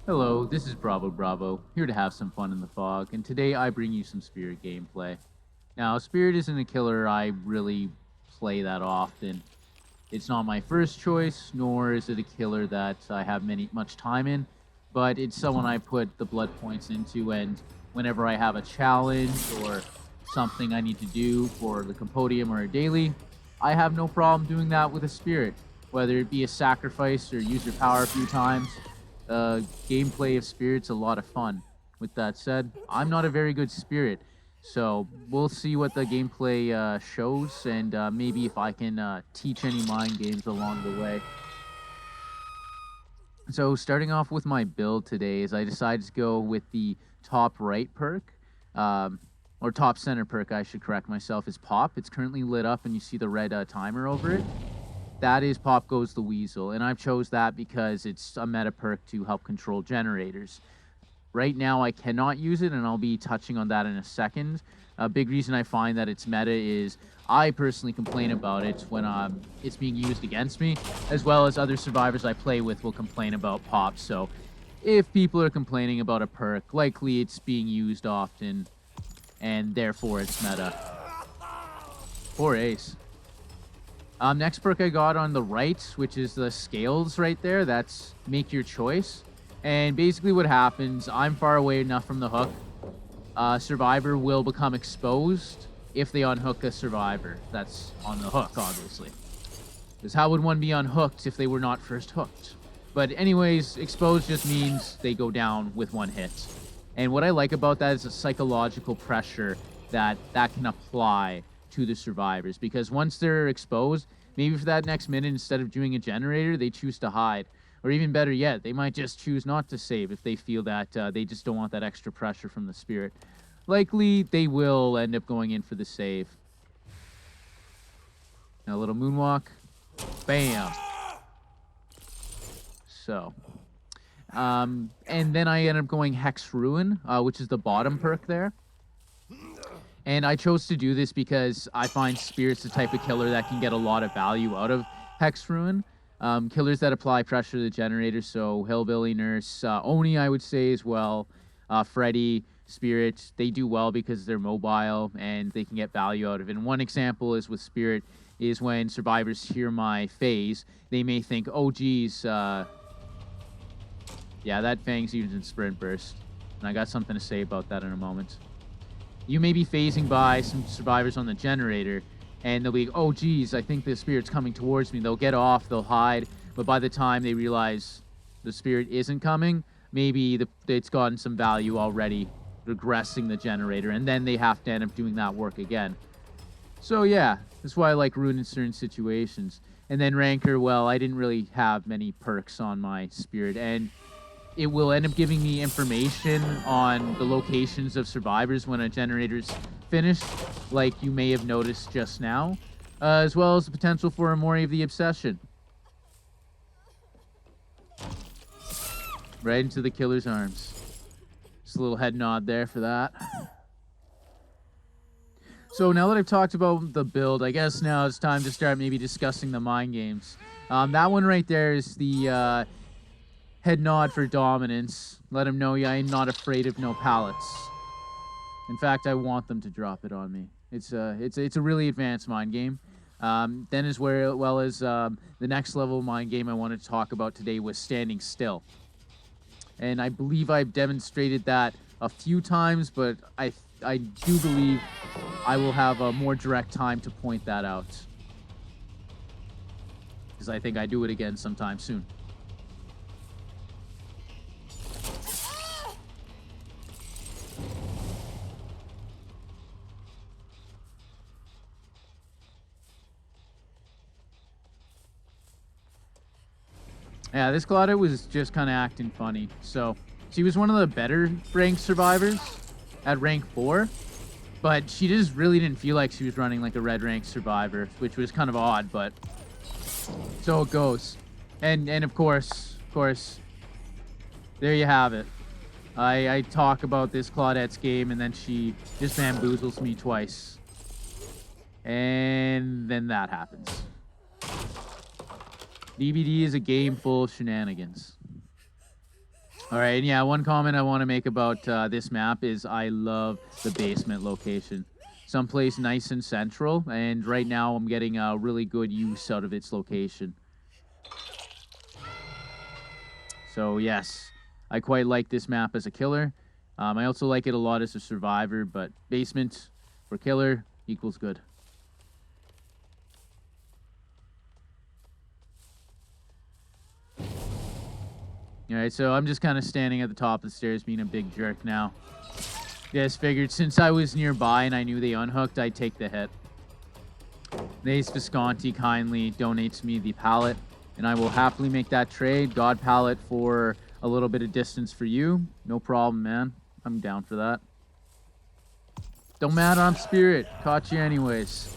Hello, this is Bravo Bravo, here to have some fun in the fog, and today I bring you some Spirit gameplay. Now, Spirit isn't a killer I really play that often. It's not my first choice, nor is it a killer that I have much time in, but it's someone I put the blood points into, and whenever I have a challenge or something I need to do for the Compodium or a daily, I have no problem doing that with a Spirit, whether it be a sacrifice or use your power a few times. Gameplay of Spirit's a lot of fun. With that said, I'm not a very good Spirit, so we'll see what the gameplay shows, and maybe if I can teach any mind games along the way. So starting off with my build today is I decided to go with the top right perk, um, or top center perk, I should correct myself, is Pop. It's currently lit up and you see the red timer over it. That is Pop Goes the Weasel, and I've chose that because it's a meta perk to help control generators. Right now, I cannot use it, and I'll be touching on that in a second. A big reason I find that it's meta is I personally complain about it when it's being used against me, as well as other survivors I play with will complain about Pop. So if people are complaining about a perk, likely it's being used often, and therefore it's meta. Poor Ace. Next perk I got on the right, which is the scales right there. That's make your choice. And basically what happens, I'm far away enough from the hook. Survivor will become exposed if they unhook a survivor that's on the hook, obviously. Because how would one be unhooked if they were not first hooked? But anyways, exposed just means they go down with one hit. And what I like about that is the psychological pressure that can apply to the survivors. Because once they're exposed, maybe for that next minute, instead of doing a generator, they choose to hide. Or even better yet, they might just choose not to save if they feel that they just don't want that extra pressure from the spirit. Likely, they will end up going in for the save. Now, a little moonwalk. Bam. So. And then I end up going Hex Ruin, which is the bottom perk there. And I chose to do this because I find Spirit's the type of killer that can get a lot of value out of Hex Ruin. Killers that apply pressure to the generator, so Hillbilly Nurse, Oni, I would say as well, Freddy, Spirit, they do well because they're mobile and they can get value out of it. And one example is with Spirit is when survivors hear my phase, they may think, oh, geez, yeah, that Fang's using Sprint Burst. And I got something to say about that in a moment. You may be phasing by some survivors on the generator, and they'll be, oh, geez, I think the spirit's coming towards me. They'll get off, they'll hide, but by the time they realize the spirit isn't coming, maybe it's gotten some value already, regressing the generator, and then they have to end up doing that work again. So yeah, that's why I like Rune in certain situations. And then Ranker, well, I didn't really have many perks on my spirit, and it will end up giving me information on the locations of survivors when a generator's finished, like you may have noticed just now, as well as the potential for a Mori of the Obsession. Right into the killer's arms. Just a little head nod there for that. So now that I've talked about the build, I guess now it's time to start maybe discussing the mind games. That one right there is the head nod for dominance. Let him know I'm not afraid of no pallets. In fact, I want them to drop it on me. It's a really advanced mind game. Then as well as the next level mind game I wanted to talk about today was standing still. And I believe I've demonstrated that a few times, but I do believe I will have a more direct time to point that out. Because I think I do it again sometime soon. Yeah, this Claudia was just kind of acting funny. So she was one of the better ranked survivors at rank 4, but she just really didn't feel like she was running like a red rank survivor, which was kind of odd, but so it goes. And of course, there you have it. I talk about this Claudette's game, and then she just bamboozles me twice. And then that happens. DBD is a game full of shenanigans. All right, yeah, one comment I want to make about this map is I love the basement location. Someplace nice and central, and right now I'm getting a really good use out of its location. So yes, I quite like this map as a killer. I also like it a lot as a survivor, but basement for killer equals good. All right, so I'm just kind of standing at the top of the stairs being a big jerk now. Yes, figured since I was nearby and I knew they unhooked, I'd take the hit. Nace Visconti kindly donates me the pallet, and I will happily make that trade. God pallet for a little bit of distance for you. No problem, man. I'm down for that. Don't matter, I'm Spirit. Caught you anyways.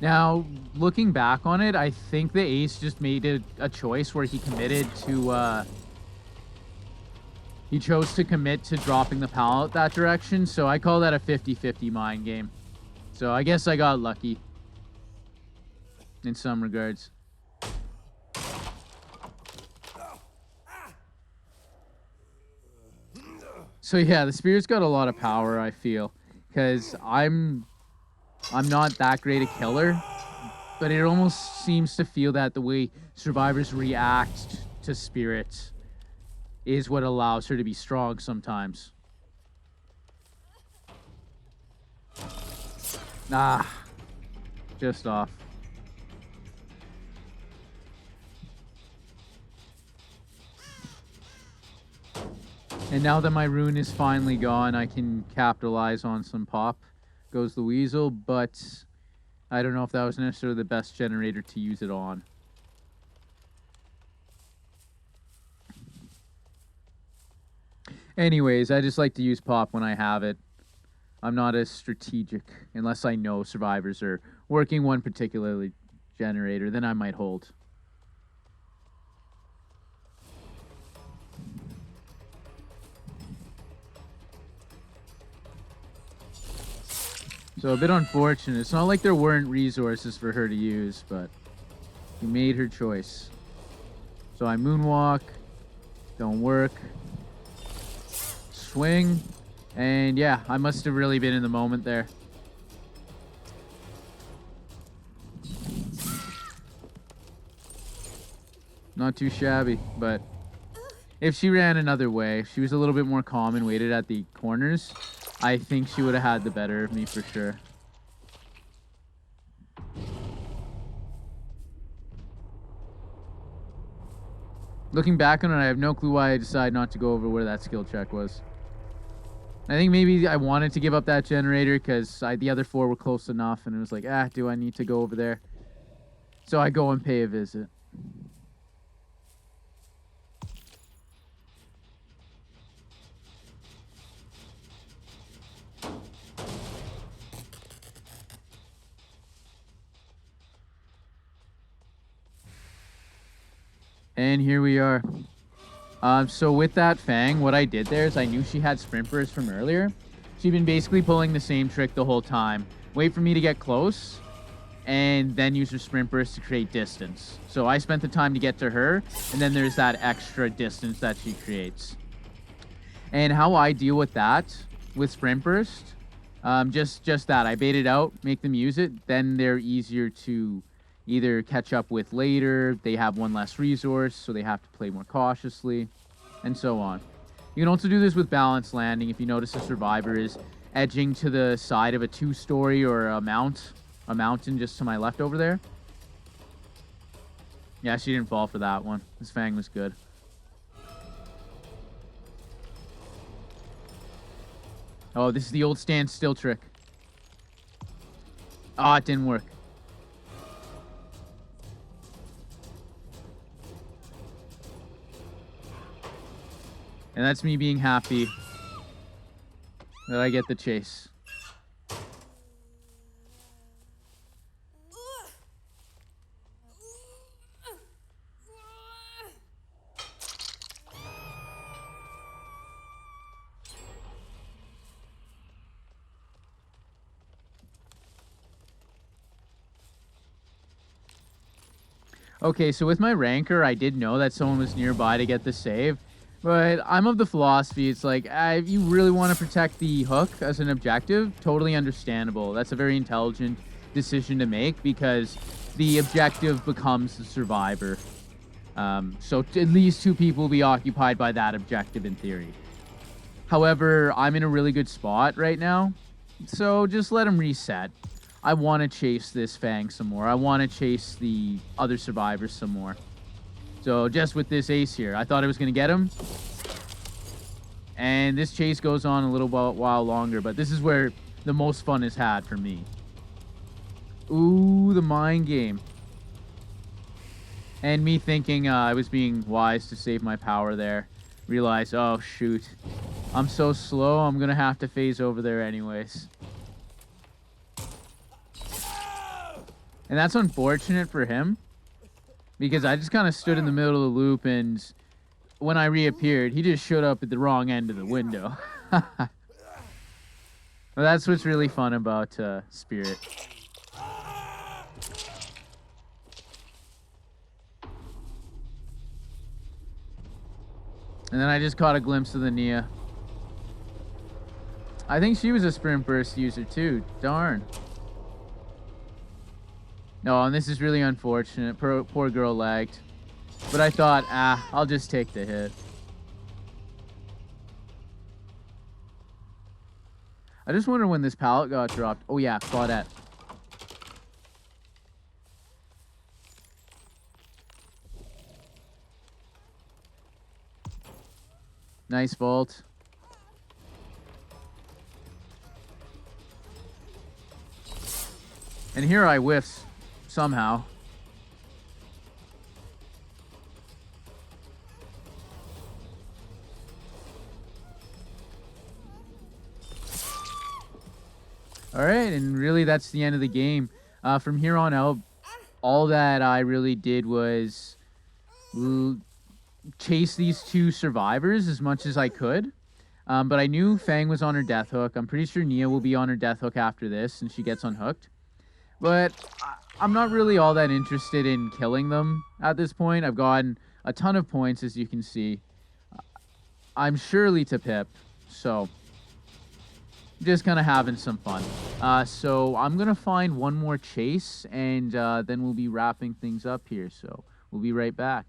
Now, looking back on it, I think the ace just made a choice where he committed to, he chose to commit to dropping the pallet that direction, so I call that a 50-50 mind game. So I guess I got lucky. In some regards. So yeah, the Spirit's got a lot of power, I feel. Because I'm not that great a killer, but it almost seems to feel that the way survivors react to spirits is what allows her to be strong sometimes. Ah, just off. And now that my rune is finally gone, I can capitalize on some pop. Goes the Weasel, but I don't know if that was necessarily the best generator to use it on. Anyways, I just like to use pop when I have it. I'm not as strategic unless I know survivors are working one particular generator, then I might hold. So a bit unfortunate. It's not like there weren't resources for her to use, but she made her choice. So I moonwalk, don't work, swing, and yeah, I must have really been in the moment there. Not too shabby, but if she ran another way, if she was a little bit more calm and waited at the corners, I think she would have had the better of me for sure. Looking back on it, I have no clue why I decided not to go over where that skill check was. I think maybe I wanted to give up that generator because the other 4 were close enough, and it was like, do I need to go over there? So I go and pay a visit. And here we are. So with that Fang, what I did there is I knew she had sprint burst from earlier. She'd been basically pulling the same trick the whole time. Wait for me to get close, and then use her sprint burst to create distance. So I spent the time to get to her, and then there's that extra distance that she creates. And how I deal with that, with sprint burst, just that. I bait it out, make them use it, then they're easier to either catch up with later, they have one less resource, so they have to play more cautiously, and so on. You can also do this with balanced landing if you notice a survivor is edging to the side of a 2-story or a mountain just to my left over there. Yeah, she didn't fall for that one. This Fang was good. Oh, this is the old stand still trick. Ah, it didn't work. And that's me being happy that I get the chase. Okay, so with my ranker, I did know that someone was nearby to get the save, but I'm of the philosophy, it's like, if you really want to protect the hook as an objective, totally understandable. That's a very intelligent decision to make because the objective becomes the survivor. So at least 2 people will be occupied by that objective in theory. However, I'm in a really good spot right now, so just let him reset. I want to chase this Fang some more. I want to chase the other survivors some more. So just with this ace here, I thought I was going to get him. And this chase goes on a little while longer, but this is where the most fun is had for me. Ooh, the mind game. And me thinking I was being wise to save my power there. Realize, oh shoot, I'm so slow, I'm going to have to phase over there anyways. And that's unfortunate for him, because I just kind of stood in the middle of the loop, and when I reappeared, he just showed up at the wrong end of the window. Well, that's what's really fun about Spirit. And then I just caught a glimpse of the Nia. I think she was a sprint burst user too. Darn. No, and this is really unfortunate. Poor girl lagged. But I thought, I'll just take the hit. I just wonder when this pallet got dropped. Oh yeah, Claudette. Nice vault. And here I whiffs somehow. All right, and really that's the end of the game. From here on out, all that I really did was chase these 2 survivors as much as I could. But I knew Fang was on her death hook. I'm pretty sure Nia will be on her death hook after this and she gets unhooked. But I'm not really all that interested in killing them at this point. I've gotten a ton of points, as you can see. I'm surely to Pip, so just kind of having some fun. So I'm going to find one more chase, and then we'll be wrapping things up here. So we'll be right back.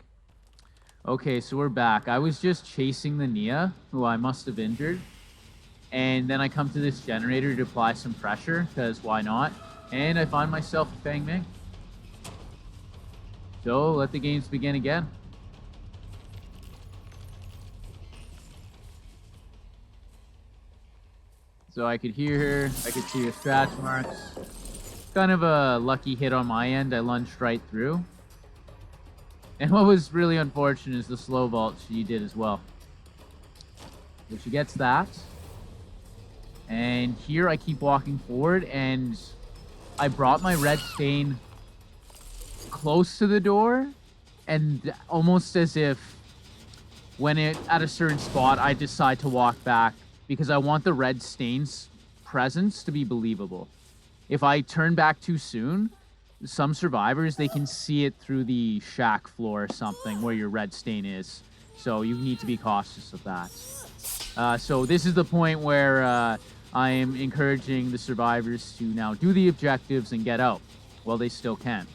Okay, so we're back. I was just chasing the Nia, who I must have injured. And then I come to this generator to apply some pressure, because why not? And I find myself a Fang Ming. So let the games begin again. So I could hear her, I could see her scratch marks. Kind of a lucky hit on my end. I lunged right through. And what was really unfortunate is the slow vault she did as well. So she gets that. And here I keep walking forward, and I brought my red stain close to the door, and almost as if when it at a certain spot, I decide to walk back because I want the red stain's presence to be believable. If I turn back too soon, some survivors, they can see it through the shack floor or something where your red stain is. So you need to be cautious of that. So this is the point where I am encouraging the survivors to now do the objectives and get out while they still can.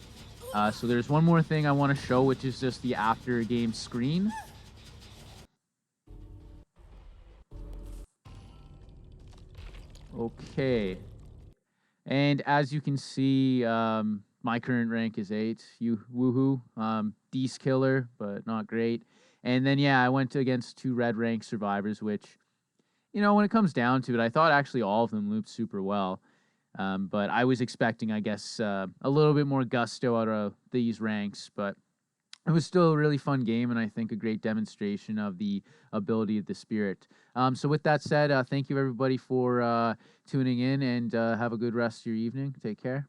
So there's one more thing I want to show, which is just the after game screen. Okay. And as you can see, my current rank is 8. Woohoo. Deece killer, but not great. And then, yeah, I went against 2 red rank survivors, which, you know, when it comes down to it, I thought actually all of them looped super well. But I was expecting, I guess, a little bit more gusto out of these ranks. But it was still a really fun game, and I think a great demonstration of the ability of the Spirit. So with that said, thank you everybody for tuning in, and have a good rest of your evening. Take care.